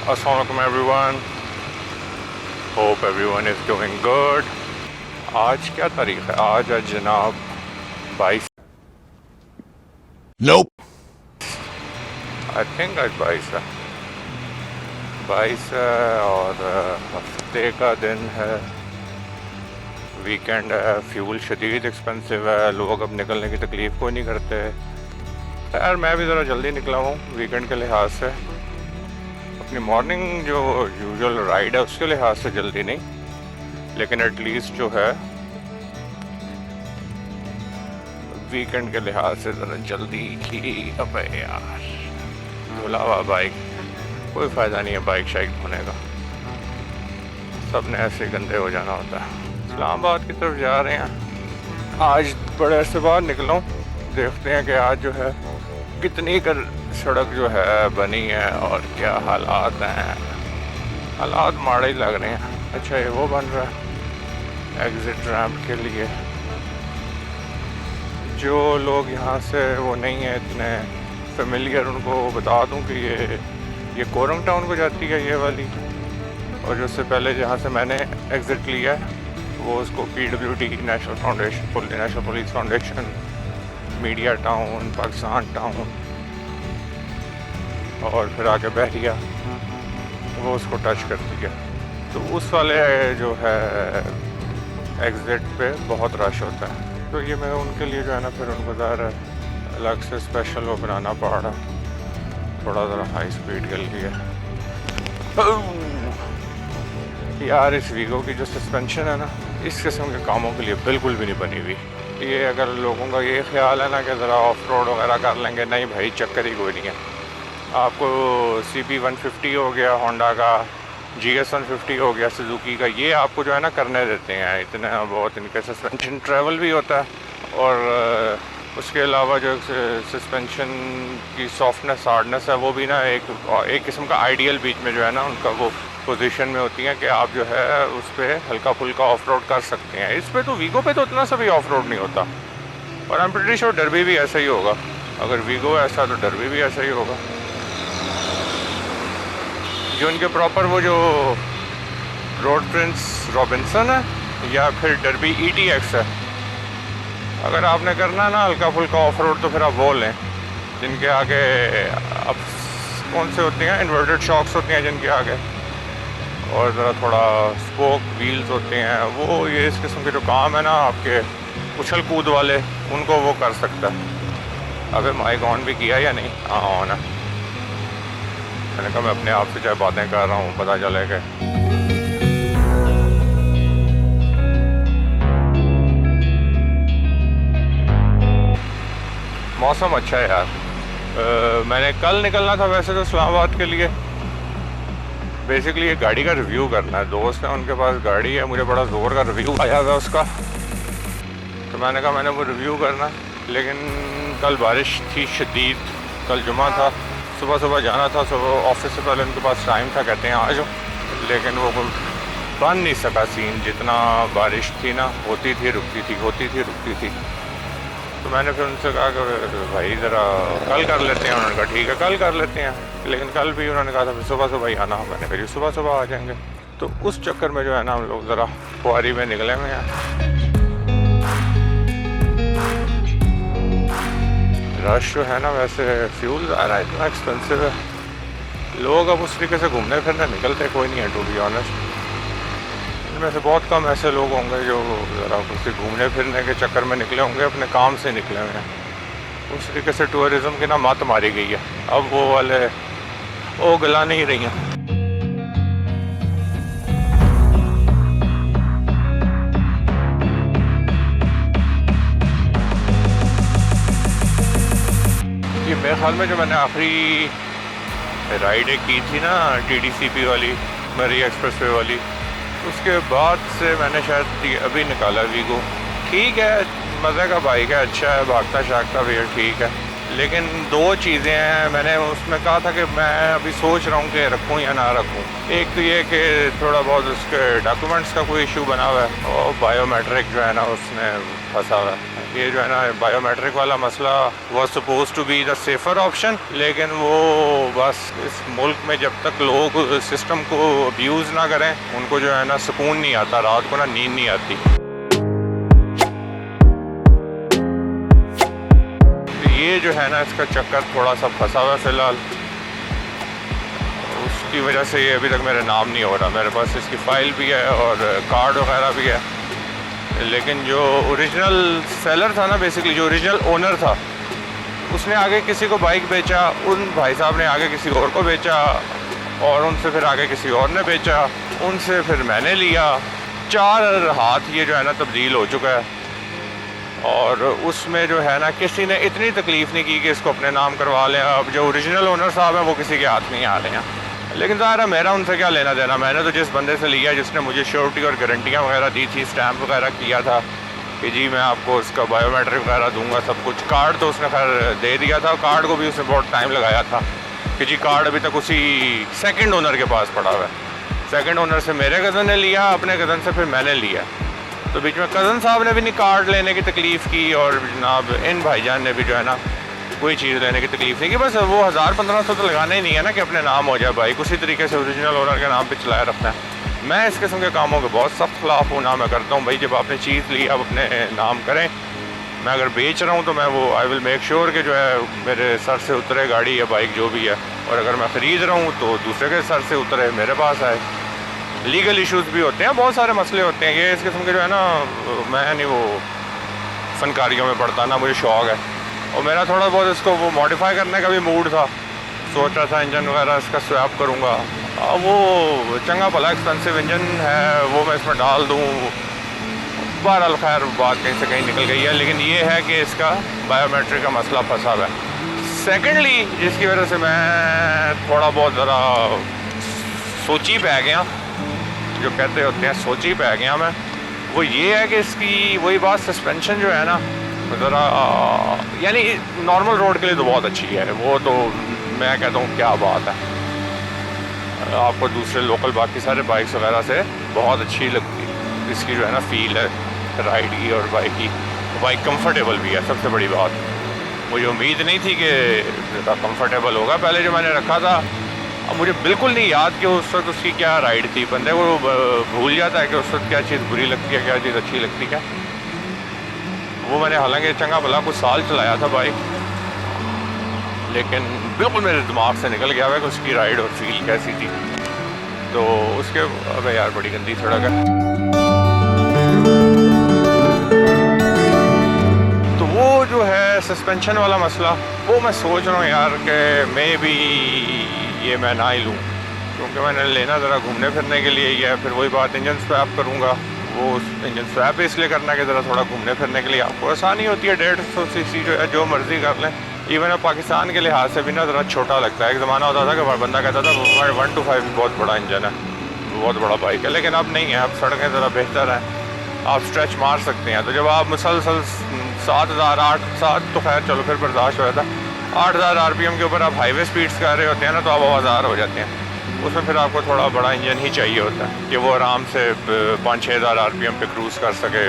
Assalamualaikum everyone. Hope everyone is doing good. आज क्या तारीख है? आज है जनाब 22। Nope. आई थिंक आज 22 है। 22 है और हफ्ते का दिन है, वीकेंड है, फ्यूल शदीद एक्सपेंसिव है, लोग अब निकलने की तकलीफ़ कोई नहीं करते। यार मैं भी ज़रा जल्दी निकला हूँ वीकेंड के लिहाज से, अपनी मॉर्निंग जो यूजुअल राइड है उसके लिहाज से जल्दी नहीं, लेकिन एटलीस्ट जो है वीकेंड के लिहाज से ज़रा जल्दी ही। अब यार धुला हुआ बाइक, कोई फ़ायदा नहीं है बाइक शाइक धोने का, सब ने ऐसे गंदे हो जाना होता है। इस्लामाबाद की तरफ जा रहे हैं, आज बड़े से बाहर निकला हूँ, देखते हैं कि आज जो है कितनी कर सड़क जो है बनी है और क्या हालात हैं। हालात माड़े ही लग रहे हैं। अच्छा ये वो बन रहा है एग्ज़िट रैम्प के लिए, जो लोग यहाँ से वो नहीं है इतने फेमिलियर, उनको बता दूँ कि ये कोरंग टाउन को जाती है ये वाली, और जो उससे पहले जहाँ से मैंने एग्ज़िट लिया है वो उसको PWD national police foundation, media town, Pakistan town और फिर आगे बहरिया, वो उसको टच करती है। तो उस वाले जो है एग्ज़िट पे बहुत रश होता है, तो ये मैं उनके लिए जो है ना फिर उनको ज़रा अलग से स्पेशल वो बनाना पड़ रहा, थोड़ा ज़रा हाई स्पीड के लिए। यार इस वीगो की जो सस्पेंशन है ना, इस किस्म के कामों के लिए बिल्कुल भी नहीं बनी हुई। ये अगर लोगों का ये ख्याल है ना कि ज़रा ऑफ रोड वगैरह कर लेंगे, नहीं भाई चक्कर ही कोई नहीं है। आपको CB 150 हो गया होंडा का, GS 150 हो गया सुजुकी का, ये आपको जो है ना करने देते हैं, इतना बहुत इनके सस्पेंशन ट्रैवल भी होता है, और उसके अलावा जो सस्पेंशन की सॉफ्टनेस हार्डनेस है वो भी ना एक किस्म का आइडियल बीच में जो है ना उनका वो पोजीशन में होती है कि आप जो है उस पर हल्का फुल्का ऑफ रोड कर सकते हैं। इस पे तो वीगो पे तो उतना सा भी ऑफ रोड नहीं होता, और I am pretty sure derby भी ऐसा ही होगा। अगर वीगो ऐसा तो डरबी भी ऐसा ही होगा। जो उनके प्रॉपर वो जो रोड प्रिंस रॉबिन्सन है या फिर डरबी ETX है, अगर आपने करना ना हल्का फुल्का ऑफ रोड तो फिर आप वो लें जिनके आगे अब कौन से होते हैं, इन्वर्टेड शॉक्स होते हैं जिनके आगे, और ज़रा थोड़ा स्पोक व्हील्स होते हैं, वो ये इस किस्म के जो काम है ना आपके उछल कूद वाले, उनको वो कर सकता है। अबे माइक ऑन भी किया या नहीं? हाँ ऑन है। मैंने कहा मैं अपने आप से चाहे बातें कर रहा हूँ, पता चले कि मौसम अच्छा है यार। मैंने कल निकलना था वैसे तो इस्लामाबाद के लिए, बेसिकली ये गाड़ी का रिव्यू करना है, दोस्त है उनके पास गाड़ी है, मुझे बड़ा ज़ोर का रिव्यू आया था उसका, तो मैंने कहा मैंने वो रिव्यू करना, लेकिन कल बारिश थी शदीद, कल जुमा था, सुबह सुबह जाना था, सुबह ऑफिस से पहले उनके पास टाइम था, कहते हैं आ जाओ, लेकिन वो बन नहीं सका सीन, जितना बारिश थी ना होती थी रुकती थी, होती थी रुकती थी। तो मैंने फिर उनसे कहा कि भाई ज़रा कल कर लेते हैं, उन्होंने कहा ठीक है कल कर लेते हैं, लेकिन कल भी उन्होंने कहा था फिर सुबह सुबह ही आना, मैंने कहा सुबह सुबह आ जाएंगे। तो उस चक्कर में जो है ना हम लोग ज़रा खुआरी में निकले हुए हैं। रश जो है ना, वैसे फ्यूल ज़रा इतना एक्सपेंसिव है, लोग अब उस तरीके से घूमने फिरने निकलते कोई नहीं है टू बी ऑनेस्ट। इनमें से बहुत कम ऐसे लोग होंगे जो ज़रा किसी घूमने फिरने के चक्कर में निकले होंगे, अपने काम से निकले हुए हैं। उस तरीके से टूरिज़्म की ना मत मारी गई है, अब वो वाले वो गला नहीं रही हैं। ये मेरे ख्याल में जो मैंने आखिरी राइड की थी ना TDCP वाली, मरी एक्सप्रेसवे वाली, उसके बाद से मैंने शायद अभी निकाला वीगो। ठीक है, मज़े का बाइक है, अच्छा है, भागता शागता भी है, ठीक है, लेकिन दो चीज़ें हैं, मैंने उसमें कहा था कि मैं अभी सोच रहा हूँ कि रखूँ या ना रखूँ। एक तो ये कि थोड़ा बहुत उसके डॉक्यूमेंट्स का कोई इशू बना हुआ है और बायोमेट्रिक जो है ना उसमें फंसा हुआ है। ये जो है ना बायोमेट्रिक वाला मसला was supposed to be the safer option, लेकिन वो बस इस मुल्क में जब तक लोग सिस्टम को अब्यूज़ ना करें उनको जो है ना सुकून नहीं आता, रात को ना नींद नहीं आती। ये जो है ना इसका चक्कर थोड़ा सा फंसा हुआ है फ़िलहाल, उसकी वजह से ये अभी तक मेरे नाम नहीं हो रहा। मेरे पास इसकी फ़ाइल भी है और कार्ड वगैरह भी है, लेकिन जो ओरिजिनल सेलर था ना, बेसिकली जो ओरिजिनल ओनर था, उसने आगे किसी को बाइक बेचा, उन भाई साहब ने आगे किसी और को बेचा और उनसे फिर आगे किसी और ने बेचा, उनसे फिर मैंने लिया। 4 हाथ ये जो है ना तब्दील हो चुका है और उसमें जो है ना किसी ने इतनी तकलीफ़ नहीं की कि इसको अपने नाम करवा लें। अब जो ओरिजिनल ओनर साहब हैं वो किसी के हाथ नहीं आ रहे हैं, लेकिन ज़ाहिर है मेरा उनसे क्या लेना देना। मैंने तो जिस बंदे से लिया जिसने मुझे श्योरिटी और गारंटियाँ वगैरह दी थी, स्टैम्प वगैरह किया था कि जी मैं आपको उसका बायोमेट्रिक वगैरह दूंगा सब कुछ। कार्ड तो उसने खैर दे दिया था, कार्ड को भी उसने बहुत टाइम लगाया था कि जी कार्ड अभी तक उसी सेकेंड ओनर के पास पड़ा हुआ है। सेकेंड ओनर से मेरे कज़न ने लिया, अपने कज़न से फिर मैंने लिया, तो बीच में कज़न साहब ने भी नहीं कार्ड लेने की तकलीफ़ की और जनाब इन भाईजान ने भी जो है ना कोई चीज़ लेने की तकलीफ़ नहीं की। बस वो 1000-1500 तो लगाना ही नहीं है ना कि अपने नाम हो जाए बाइक, उसी तरीके से ओरिजिनल ओनर के नाम पे चलाया रखना है। मैं इस किस्म के कामों के बहुत सख्त खिलाफ हूँ ना। मैं करता हूँ भाई जब आपने चीज़ ली आप अपने नाम करें। मैं अगर बेच रहा हूँ तो मैं वो आई विल मेक श्योर कि जो है मेरे सर से उतरे गाड़ी या बाइक जो भी है, और अगर मैं ख़रीद रहा हूँ तो दूसरे के सर से उतरे मेरे पास आए। लीगल इश्यूज़ भी होते हैं, बहुत सारे मसले होते हैं। ये इस किस्म के जो है ना मैं नहीं वो फ़नकारियों में पढ़ता ना, मुझे शौक़ है और मेरा थोड़ा बहुत इसको वो मॉडिफाई करने का भी मूड था। सोच रहा था इंजन वगैरह इसका स्वैप करूँगा। वो चंगा भला एक्सपेंसिव इंजन है वो मैं इसमें डाल दूँ। बहरहाल खैर बात कहीं से कहीं निकल गई है, लेकिन ये है कि इसका बायोमेट्रिक का मसला फंसा हुआ है। सेकेंडली जिसकी वजह से मैं थोड़ा बहुत ज़रा सोची पै गया, जो कहते होते हैं सोची पै गया मैं, वो ये है कि इसकी वही बात सस्पेंशन जो है ना ज़रा यानी नॉर्मल रोड के लिए तो बहुत अच्छी है, वो तो मैं कहता हूँ क्या बात है। आपको दूसरे लोकल बाकी सारे बाइक्स वगैरह से बहुत अच्छी लगती है इसकी जो है ना फील है राइड की, और बाइक कंफर्टेबल भी है। सबसे बड़ी बात मुझे उम्मीद नहीं थी कि ज़्यादा कंफर्टेबल होगा। पहले जो मैंने रखा था अब मुझे बिल्कुल नहीं याद कि उस वक्त उसकी क्या राइड थी। बंदे को भूल जाता है कि उस वक्त क्या चीज़ बुरी लगती है क्या चीज़ अच्छी लगती है। वो मैंने हालांकि चंगा भला कुछ साल चलाया था बाइक, लेकिन बिल्कुल मेरे दिमाग से निकल गया है कि उसकी राइड और फील कैसी थी। तो उसके अबे यार बड़ी गंदी सड़क है। तो वो जो है सस्पेंशन वाला मसला, वो मैं सोच रहा हूँ यार कि मे बी ये मैं ना ही लूँ, क्योंकि मैंने लेना ज़रा घूमने फिरने के लिए ही है। फिर वही बात इंजन स्वैप करूँगा, वो इंजन स्वैप इसलिए करना कि ज़रा थोड़ा घूमने फिरने के लिए आपको आसानी होती है। 150 सीसी जो है जो मर्ज़ी कर लें। इवन अब पाकिस्तान के लिहाज से भी ना ज़रा छोटा लगता है। एक ज़माना होता था कि बंदा कहता था 125 बहुत बड़ा इंजन है, बहुत बड़ा बाइक है, लेकिन अब नहीं है। अब सड़कें ज़रा बेहतर हैं, आप स्ट्रेच मार सकते हैं। तो जब आप मुसलसल 7000 8 तो खैर चलो फिर बर्दाश्त हो जाता है, 8000 RPM के ऊपर आप हाईवे स्पीड्स कर रहे होते हैं ना, तो आप आवाज़ार हो जाते हैं। उसमें फिर आपको थोड़ा बड़ा इंजन ही चाहिए होता है कि वो आराम से 5-6 हज़ार RPM पे क्रूज़ कर सके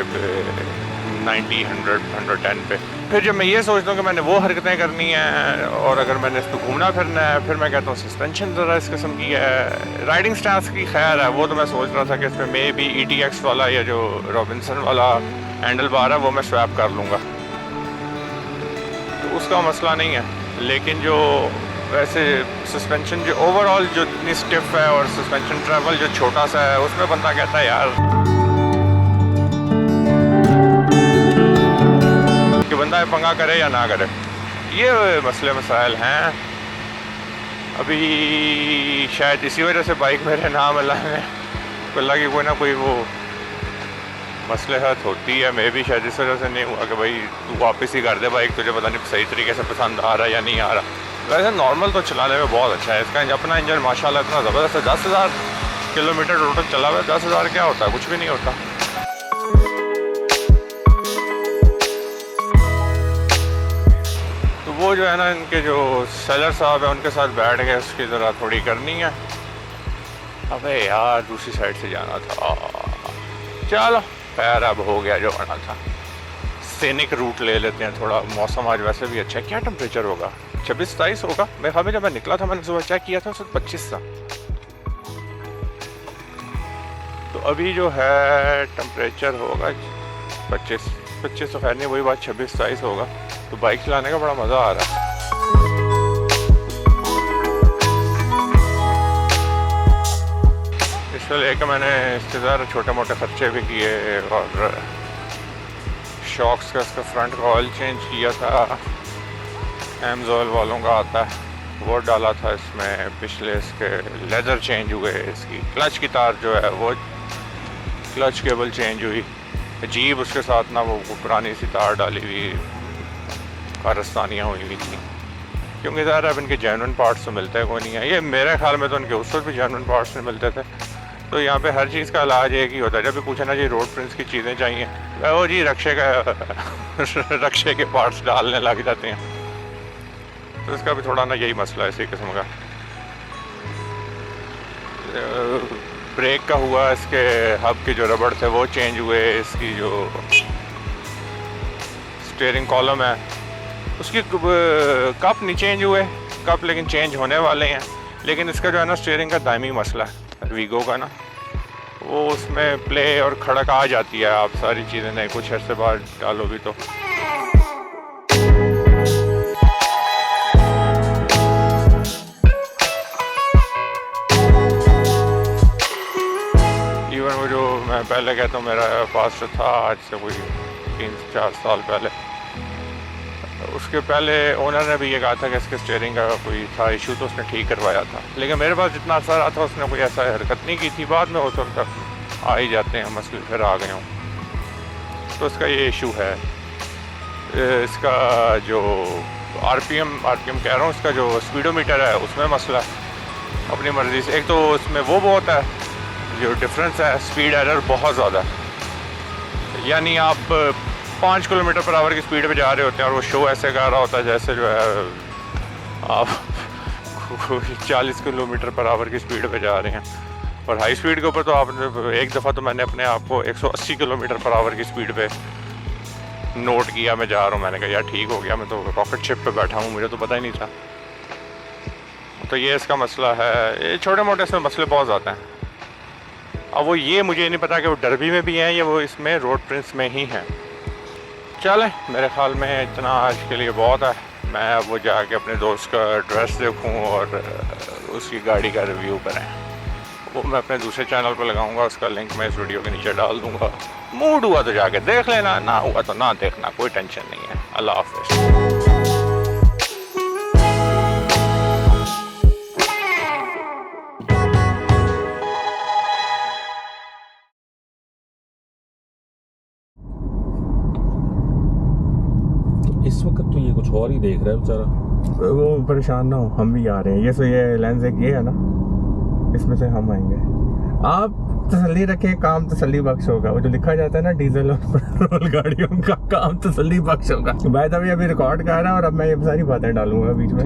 90, 100, 110 पे। फिर जब मैं ये सोचता हूँ कि मैंने वो हरकतें करनी हैं और अगर मैंने इसको घूमना फिरना है, फिर मैं कहता हूँ सस्पेंशन ज़रा इस किस्म की है। राइडिंग स्टांस की खैर है, वो तो मैं सोच रहा था कि इसमें मे बी ETX वाला या जो रॉबिन्सन वाला हैंडल बार है वो मैं स्वैप कर लूँगा, तो उसका मसला नहीं है। लेकिन जो वैसे सस्पेंशन जो ओवरऑल जो इतनी स्टिफ है और सस्पेंशन ट्रैवल जो छोटा सा है, उसमें बंदा कहता है यार कि बंदा पंगा करे या ना करे। ये मसले मसाइल हैं। अभी शायद इसी वजह से बाइक मेरे नाम अल्लाह ने अल्लाह की कोई ना कोई वो मसलहत होती है। मैं भी शायद इस वजह से नहीं हुआ कि भाई तू वापस ही कर दे बाइक, तुझे पता नहीं सही तरीके से पसंद आ रहा है या नहीं आ रहा। वैसे नॉर्मल तो चलाने में बहुत अच्छा है इसका अपना इंजन माशाल्लाह इतना ज़बरदस्त है। 10,000 किलोमीटर टोटल चला हुआ है। 10,000 क्या होता है, कुछ भी नहीं होता। तो वो वो जो है ना, इनके जो सेलर साहब है उनके साथ बैठ गए, उसकी ज़रा थोड़ी करनी है। अबे यार दूसरी साइड से जाना था। चलो खैर, अब हो गया जो होना था। सैनिक रूट ले लेते हैं थोड़ा। मौसम आज वैसे भी अच्छा है। क्या टेम्परेचर होगा? 26-27 होगा मेरे ख्याल में। जब मैं निकला था मैंने सुबह चेक किया था, उस 25 था। तो अभी जो है टेम्परेचर होगा 25 तो खैर नहीं, वही बात 26-27 होगा। तो बाइक चलाने का बड़ा मज़ा आ रहा है। इसको लेकर मैंने इससे ज़्यादा छोटे मोटे खर्चे भी किए और शॉक्स का इसका फ्रंट का ऑयल चेंज किया था। एमजॉल वालों का आता है, वो डाला था इसमें। पिछले इसके लेदर चेंज हुए, इसकी क्लच की तार जो है वो क्लच केबल चेंज हुई। अजीब उसके साथ ना वो पुरानी सी तार डाली हुई, कारस्तानियाँ हुई हुई थी। क्योंकि ज़ाहिर अब इनके जेन्युइन पार्ट्स तो मिलते कोई नहीं है। ये मेरे ख्याल में तो इनके उस वक्त भी जेन्युइन पार्ट्स नहीं मिलते थे। तो यहाँ पे हर चीज़ का इलाज एक ही होता है। जब भी पूछा ना जी रोड प्रिंस की चीज़ें चाहिए, वो जी रक्षे के पार्ट्स डालने लग जाते हैं। तो इसका भी थोड़ा ना यही मसला है इसी किस्म का। ब्रेक का हुआ, इसके हब के जो रबड़ थे वो चेंज हुए। इसकी जो स्टीयरिंग कॉलम है उसकी कप नहीं चेंज हुए, कप लेकिन चेंज होने वाले हैं। लेकिन इसका जो है ना स्टीयरिंग का दायमी मसला है वीगो का ना, वो उसमें प्ले और खड़क आ जाती है। आप सारी चीज़ें नहीं कुछ अर्से बाद डालो भी तो। इवन वो जो मैं पहले कहता हूँ मेरा पास्ट था आज से कोई 3-4 साल पहले, उसके पहले ओनर ने भी ये कहा था कि इसके स्टीयरिंग का कोई था इशू, तो उसने ठीक करवाया था। लेकिन मेरे पास जितना असर रहा था उसने कोई ऐसा हरकत नहीं की थी। बाद में हो सकता आ ही जाते हैं मसले, फिर आ गए हों। तो इसका ये इशू है। इसका जो आरपीएम कह रहा हूँ, इसका जो स्पीडोमीटर है उसमें मसला है अपनी मर्ज़ी से। एक तो उसमें वो बहुत है, जो डिफरेंस है स्पीड एरर बहुत ज़्यादा है। यानी आप 5 किलोमीटर पर आवर की स्पीड पे जा रहे होते हैं और वो शो ऐसे कर रहा होता है जैसे जो है आप 40 किलोमीटर पर आवर की स्पीड पे जा रहे हैं। और हाई स्पीड के ऊपर तो आपने एक दफ़ा तो मैंने अपने आप को 180 किलोमीटर पर आवर की स्पीड पे नोट किया, मैं जा रहा हूँ। मैंने कहा यार ठीक हो गया, मैं तो रॉकेट शिप पे बैठा हूँ, मुझे तो पता ही नहीं था। तो ये इसका मसला है। ये छोटे मोटे इसमें मसले बहुत ज़्यादा हैं। अब वो ये मुझे नहीं पता कि वो डर्बी में भी हैं या वो इसमें रोड प्रिंस में ही हैं। चलें, मेरे ख्याल में इतना आज के लिए बहुत है। मैं अब वो जाके अपने दोस्त का एड्रेस देखूं और उसकी गाड़ी का रिव्यू करें। वो मैं अपने दूसरे चैनल पर लगाऊंगा, उसका लिंक मैं इस वीडियो के नीचे डाल दूंगा। मूड हुआ तो जाके देख लेना, ना हुआ तो ना देखना, कोई टेंशन नहीं है। अल्लाह हाफ़िज़। इस वक्त तो ये कुछ और ही देख रहा है बेचारा। वो परेशान ना हो, हम भी आ रहे हैं। ये सो ये लेंस एक ये है ना, इसमें से हम आएंगे। आप तसल्ली रखें, काम तसल्ली बख्श होगा। वो जो लिखा जाता है ना डीजल और पेट्रोल गाड़ियों का काम तसल्ली बख्श होगा। भाई तभी अभी रिकॉर्ड कर रहा है और अब मैं ये सारी बातें डालूंगा बीच में।